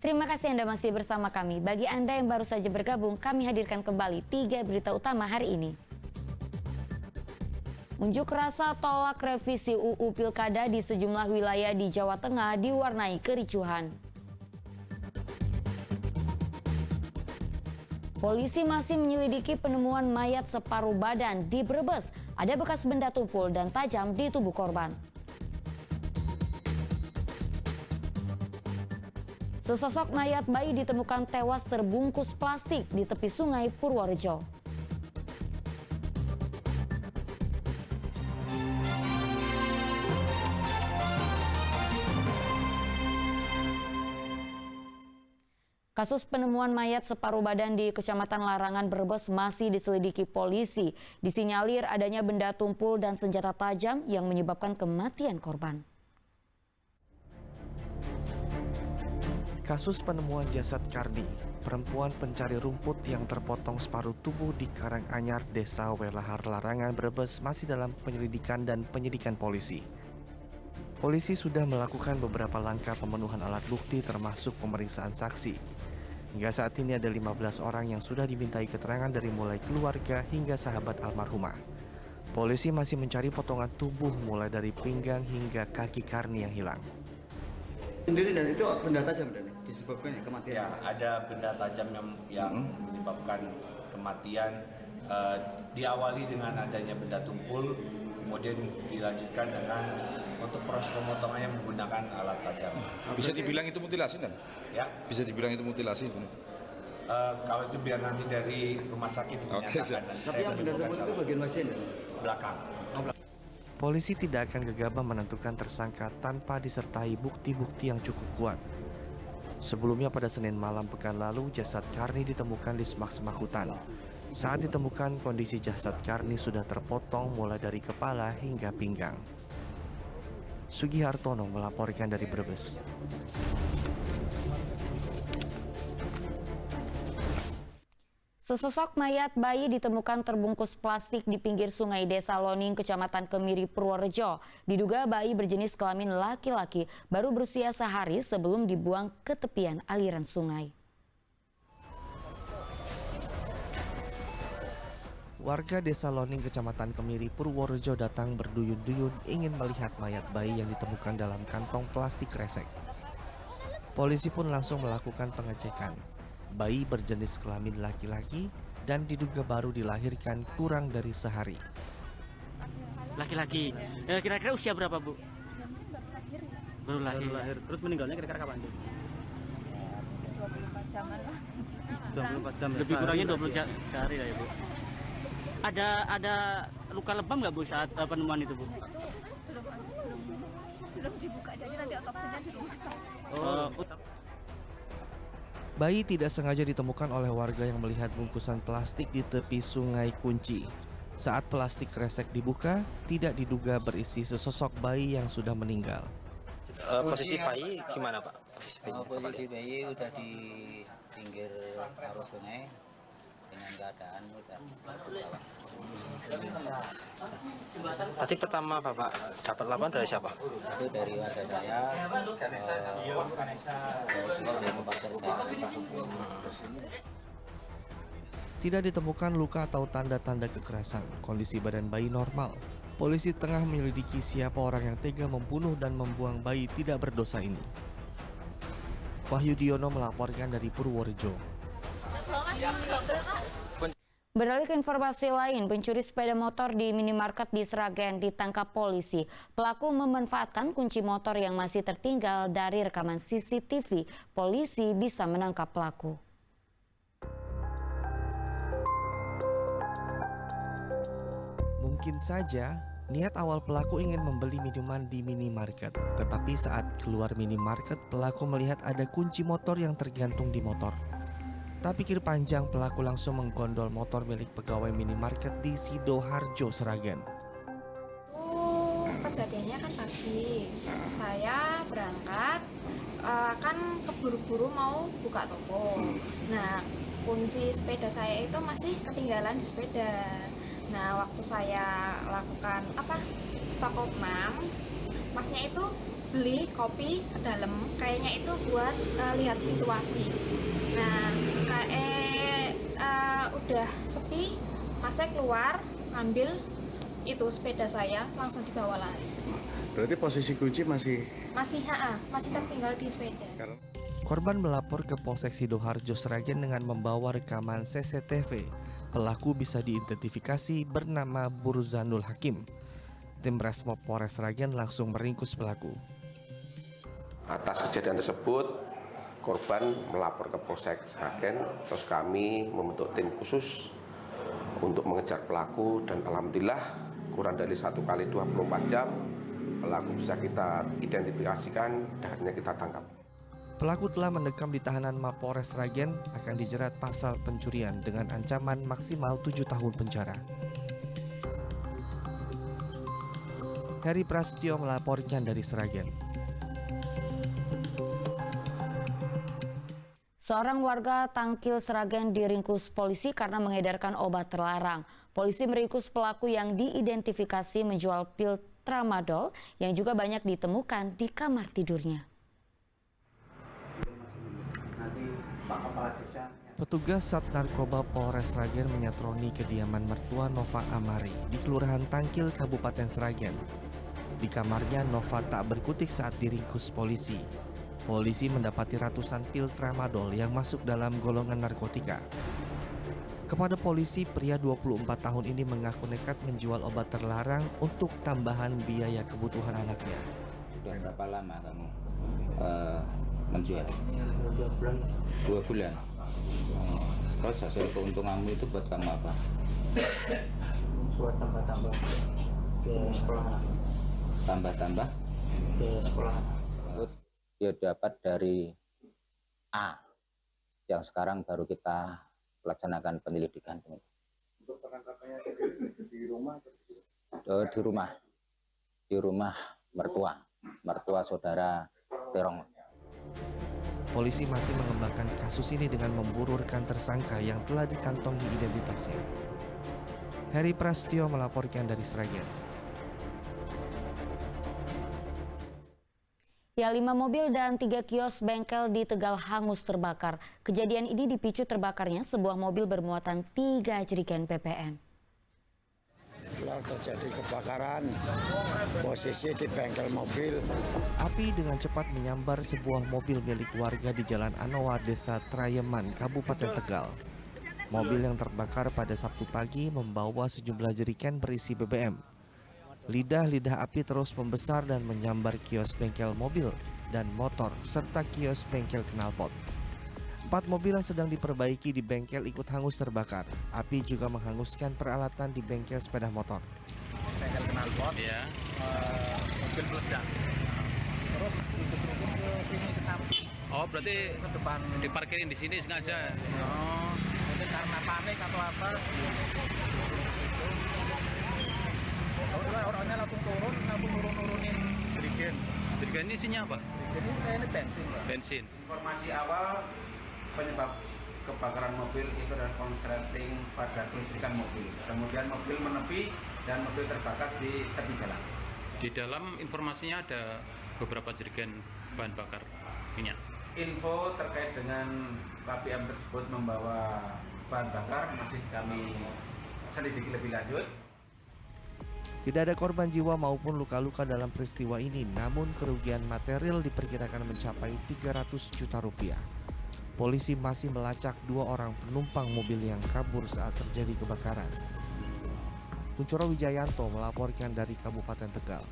Terima kasih Anda masih bersama kami. Bagi Anda yang baru saja bergabung, kami hadirkan kembali 3 berita utama hari ini. Unjuk rasa tolak revisi UU Pilkada di sejumlah wilayah di Jawa Tengah diwarnai kericuhan. Polisi masih menyelidiki penemuan mayat separuh badan di Brebes. Ada bekas benda tumpul dan tajam di tubuh korban. Sesosok mayat bayi ditemukan tewas terbungkus plastik di tepi sungai Purworejo. Kasus penemuan mayat separuh badan di Kecamatan Larangan Brebes masih diselidiki polisi. Disinyalir adanya benda tumpul dan senjata tajam yang menyebabkan kematian korban. Kasus penemuan jasad Kardi, perempuan pencari rumput yang terpotong separuh tubuh di Karanganyar, Desa Welahar, Larangan, Brebes masih dalam penyelidikan dan penyidikan polisi. Polisi sudah melakukan beberapa langkah pemenuhan alat bukti termasuk pemeriksaan saksi. Hingga saat ini ada 15 orang yang sudah dimintai keterangan dari mulai keluarga hingga sahabat almarhumah. Polisi masih mencari potongan tubuh mulai dari pinggang hingga kaki Karni yang hilang. Sendiri dan itu benda tajam dan disebabkan ya kematian. Ya, ada benda tajam yang menyebabkan kematian. Diawali dengan adanya benda tumpul, kemudian dilanjutkan dengan untuk proses pemotongannya menggunakan alat tajam. Bisa dibilang itu mutilasi kan? Ya. Bisa dibilang itu mutilasi itu. Kalau itu biar nanti dari rumah sakit menyatakan. Tapi yang benda tumpul itu bagian wajah dan belakang. Polisi tidak akan gegabah menentukan tersangka tanpa disertai bukti-bukti yang cukup kuat. Sebelumnya pada Senin malam pekan lalu, jasad Karni ditemukan di semak-semak hutan. Saat ditemukan, kondisi jasad Karni sudah terpotong mulai dari kepala hingga pinggang. Sugihartono melaporkan dari Brebes. Sesosok mayat bayi ditemukan terbungkus plastik di pinggir sungai Desa Loning, Kecamatan Kemiri, Purworejo. Diduga bayi berjenis kelamin laki-laki baru berusia sehari sebelum dibuang ke tepian aliran sungai. Warga Desa Loning, Kecamatan Kemiri, Purworejo datang berduyun-duyun ingin melihat mayat bayi yang ditemukan dalam kantong plastik kresek. Polisi pun langsung melakukan pengecekan. Bayi berjenis kelamin laki-laki dan diduga baru dilahirkan kurang dari sehari. Laki-laki. Kira-kira usia berapa, Bu? Baru lahir. Terus meninggalnya kira-kira kapan, Bu? 24 jaman lah. 24 jam. Lebih kurangnya 20 jam sehari lah ya, Bu. Ada luka lebam nggak, Bu, saat penemuan itu, Bu? Belum dibuka, jadi nanti otopsinya di rumah sakit. Oh. Bayi tidak sengaja ditemukan oleh warga yang melihat bungkusan plastik di tepi sungai Kunci. Saat plastik kresek dibuka, tidak diduga berisi sesosok bayi yang sudah meninggal. Posisi bayi gimana, Pak? Posisi bayi udah di pinggir arus sungai dengan keadaan udah bawah. Tadi pertama Bapak dapat laporan dari siapa? Itu dari warga saya. Tidak ditemukan luka atau tanda-tanda kekerasan. Kondisi badan bayi normal. Polisi tengah menyelidiki siapa orang yang tega membunuh dan membuang bayi tidak berdosa ini. Wahyu Diono melaporkan dari Purworejo. Beralih ke informasi lain, pencuri sepeda motor di minimarket di Sragen ditangkap polisi. Pelaku memanfaatkan kunci motor yang masih tertinggal dari rekaman CCTV. Polisi bisa menangkap pelaku. Mungkin saja niat awal pelaku ingin membeli minuman di minimarket. Tetapi saat keluar minimarket, pelaku melihat ada kunci motor yang tergantung di motor. Tak pikir panjang, pelaku langsung menggondol motor milik pegawai minimarket di Sidoarjo, Sragen. Kejadiannya kan pagi, saya berangkat kan keburu-buru mau buka toko. Nah, kunci sepeda saya itu masih ketinggalan di sepeda. Nah, waktu saya lakukan stok opnam, masnya itu beli kopi ke dalam, kayaknya itu buat lihat situasi. Nah, udah sepi, pas saya keluar ambil itu sepeda saya, langsung dibawa lari. Berarti posisi kunci masih tertinggal di sepeda. Korban melapor ke Polsek Sidoarjo Sragen dengan membawa rekaman CCTV. Pelaku bisa diidentifikasi bernama Burzanul Hakim. Tim Resmob Polres Sragen langsung meringkus pelaku. Atas kejadian tersebut, korban melapor ke Polsek Sragen, terus kami membentuk tim khusus untuk mengejar pelaku, dan alhamdulillah kurang dari 1 kali 24 jam pelaku bisa kita identifikasikan dan akhirnya kita tangkap. Pelaku telah mendekam di tahanan Mapolres Sragen, akan dijerat pasal pencurian dengan ancaman maksimal 7 tahun penjara. Heri Prasetyo melaporkan dari Sragen. Seorang warga Tangkil Sragen diringkus polisi karena mengedarkan obat terlarang. Polisi meringkus pelaku yang diidentifikasi menjual pil tramadol yang juga banyak ditemukan di kamar tidurnya. Petugas Sat Narkoba Polres Sragen menyatroni kediaman mertua Nova Amari di Kelurahan Tangkil, Kabupaten Sragen. Di kamarnya, Nova tak berkutik saat diringkus polisi. Polisi mendapati ratusan pil tramadol yang masuk dalam golongan narkotika. Kepada polisi, pria 24 tahun ini mengaku nekat menjual obat terlarang untuk tambahan biaya kebutuhan anaknya. Sudah berapa lama kamu menjual? 2 bulan. Terus hasil keuntunganmu itu buat kamu apa? buat tambah-tambah ke sekolah. Tambah-tambah? Ke sekolah. Dia dapat dari A, yang sekarang baru kita laksanakan penyelidikan. Untuk penangkapannya di rumah? Di rumah mertua saudara Terong. Polisi masih mengembangkan kasus ini dengan memburu rekan tersangka yang telah dikantongi identitasnya. Heri Prasetyo melaporkan dari Sragen. Ya, 5 mobil dan 3 kios bengkel di Tegal hangus terbakar. Kejadian ini dipicu terbakarnya sebuah mobil bermuatan 3 jerigen ppm. Setelah terjadi kebakaran, posisi di bengkel mobil. Api dengan cepat menyambar sebuah mobil milik warga di Jalan Anoa, Desa Trayeman, Kabupaten Tegal. Mobil yang terbakar pada Sabtu pagi membawa sejumlah jerigen berisi BBM. Lidah-lidah api terus membesar dan menyambar kios bengkel mobil dan motor serta kios bengkel knalpot. 4 mobil yang sedang diperbaiki di bengkel ikut hangus terbakar. Api juga menghanguskan peralatan di bengkel sepeda motor. Bengkel knalpot, ya. Mobil meledak. Terus ditusuk ke sini ke samping. Oh, berarti ke depan diparkirin di sini sengaja. Oh, mungkin karena panik atau apa? Orangnya langsung nurunin jerigen. Jerigen ini isinya apa? Jerigen ini bensin, Pak. Bensin. Informasi awal penyebab kebakaran mobil itu adalah konsleting pada kelistrikan mobil. Kemudian mobil menepi dan mobil terbakar di tepi jalan. Di dalam informasinya ada beberapa jerigen bahan bakar minyak. Info terkait dengan KPM tersebut membawa bahan bakar masih kami selidiki lebih lanjut. Tidak ada korban jiwa maupun luka-luka dalam peristiwa ini, namun kerugian material diperkirakan mencapai 300 juta rupiah. Polisi masih melacak 2 orang penumpang mobil yang kabur saat terjadi kebakaran. Kuncoro Wijayanto melaporkan dari Kabupaten Tegal.